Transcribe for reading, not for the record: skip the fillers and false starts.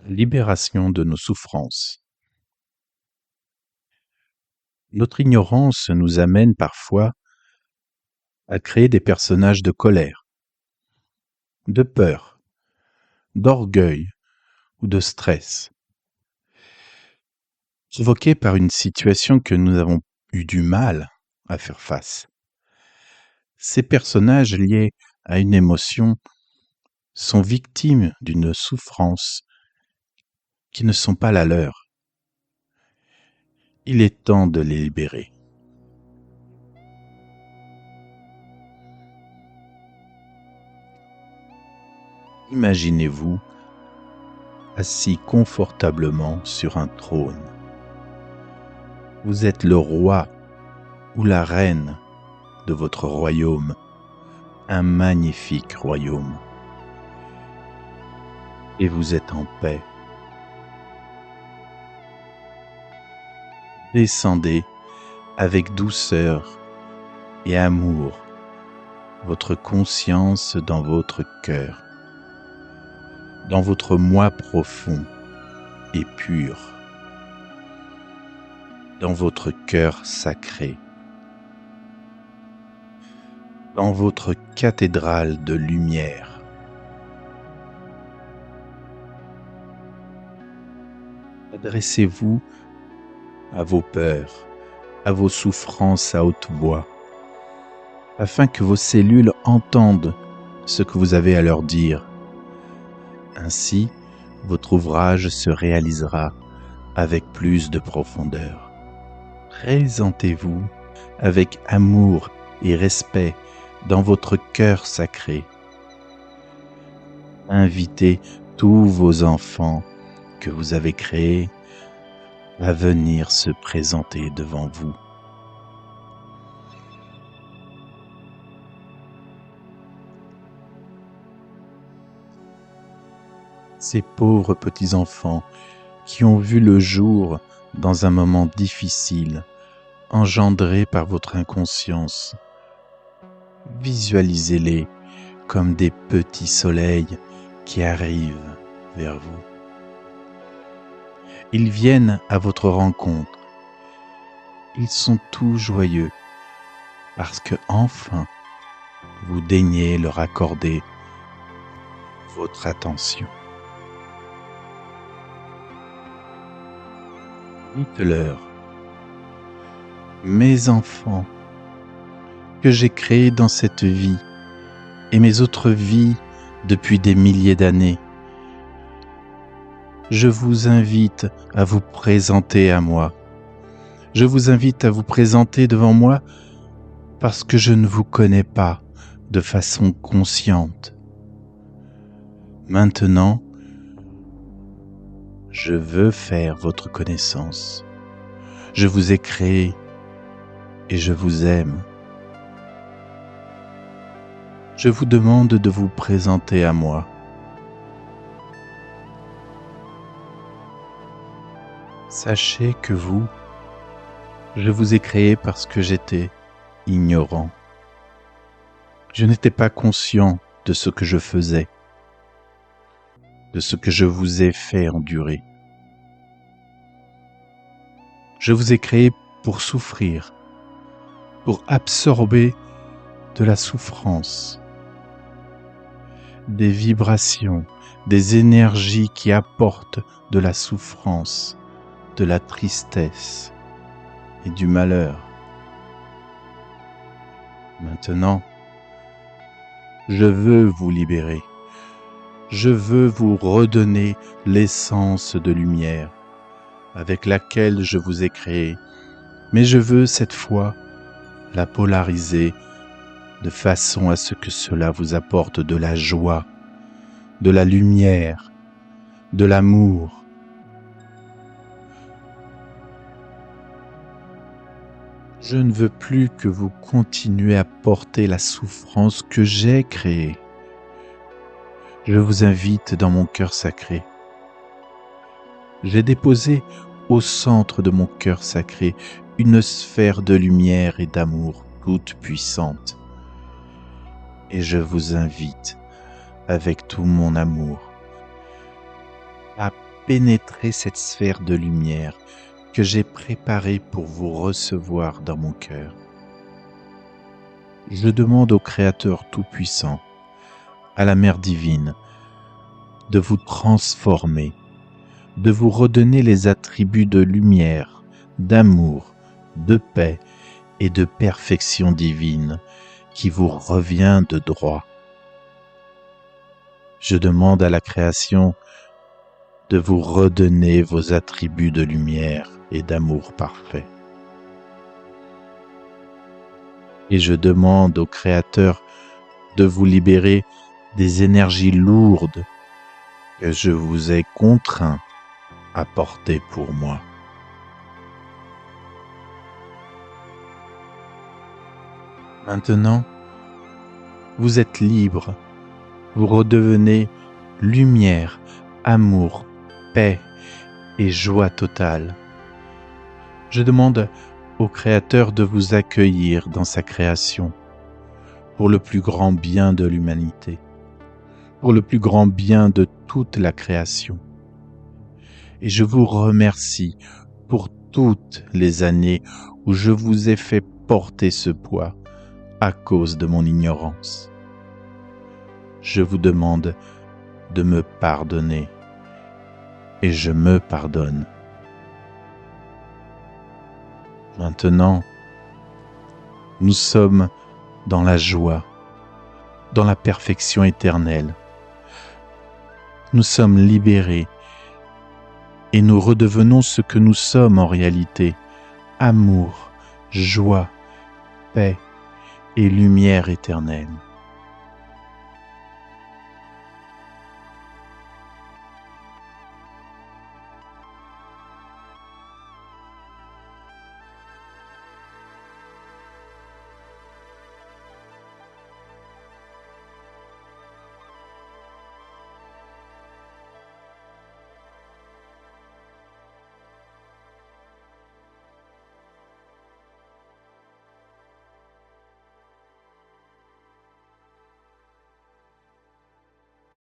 Libération de nos souffrances. Notre ignorance nous amène parfois à créer des personnages de colère, de peur, d'orgueil ou de stress, provoqués par une situation que nous avons eu du mal à faire face. Ces personnages liés à une émotion sont victimes d'une souffrance qui ne sont pas la leur. Il est temps de les libérer. Imaginez-vous assis confortablement sur un trône. Vous êtes le roi ou la reine de votre royaume, un magnifique royaume. Et vous êtes en paix. Descendez avec douceur et amour votre conscience dans votre cœur, dans votre moi profond et pur, dans votre cœur sacré, dans votre cathédrale de lumière. Adressez-vous à vos peurs, à vos souffrances à haute voix, afin que vos cellules entendent ce que vous avez à leur dire. Ainsi, votre ouvrage se réalisera avec plus de profondeur. Présentez-vous avec amour et respect dans votre cœur sacré. Invitez tous vos enfants que vous avez créés à venir se présenter devant vous. Ces pauvres petits-enfants qui ont vu le jour dans un moment difficile, engendré par votre inconscience, visualisez-les comme des petits soleils qui arrivent vers vous. Ils viennent à votre rencontre. Ils sont tout joyeux parce que enfin vous daignez leur accorder votre attention. Dites-leur: mes enfants, que j'ai créés dans cette vie et mes autres vies depuis des milliers d'années, je vous invite à vous présenter à moi. Je vous invite à vous présenter devant moi parce que je ne vous connais pas de façon consciente. Maintenant, je veux faire votre connaissance. Je vous ai créé et je vous aime. Je vous demande de vous présenter à moi. Sachez que vous, je vous ai créé parce que j'étais ignorant. Je n'étais pas conscient de ce que je faisais, de ce que je vous ai fait endurer. Je vous ai créé pour souffrir, pour absorber de la souffrance, des vibrations, des énergies qui apportent de la souffrance, de la tristesse et du malheur. Maintenant, je veux vous libérer. Je veux vous redonner l'essence de lumière avec laquelle je vous ai créé, mais je veux cette fois la polariser de façon à ce que cela vous apporte de la joie, de la lumière, de l'amour. Je ne veux plus que vous continuez à porter la souffrance que j'ai créée. Je vous invite dans mon cœur sacré. J'ai déposé au centre de mon cœur sacré une sphère de lumière et d'amour toute puissante. Et je vous invite avec tout mon amour à pénétrer cette sphère de lumière que j'ai préparée pour vous recevoir dans mon cœur. Je demande au Créateur Tout-Puissant, à la Mère divine, de vous transformer, de vous redonner les attributs de lumière, d'amour, de paix et de perfection divine qui vous revient de droit. Je demande à la création de vous redonner vos attributs de lumière et d'amour parfait. Et je demande au Créateur de vous libérer des énergies lourdes que je vous ai contraints à porter pour moi. Maintenant, vous êtes libre, vous redevenez lumière, amour, paix et joie totale. Je demande au Créateur de vous accueillir dans sa création pour le plus grand bien de l'humanité, pour le plus grand bien de toute la création. Et je vous remercie pour toutes les années où je vous ai fait porter ce poids à cause de mon ignorance. Je vous demande de me pardonner et je me pardonne. Maintenant, nous sommes dans la joie, dans la perfection éternelle. Nous sommes libérés et nous redevenons ce que nous sommes en réalité, amour, joie, paix et lumière éternelle.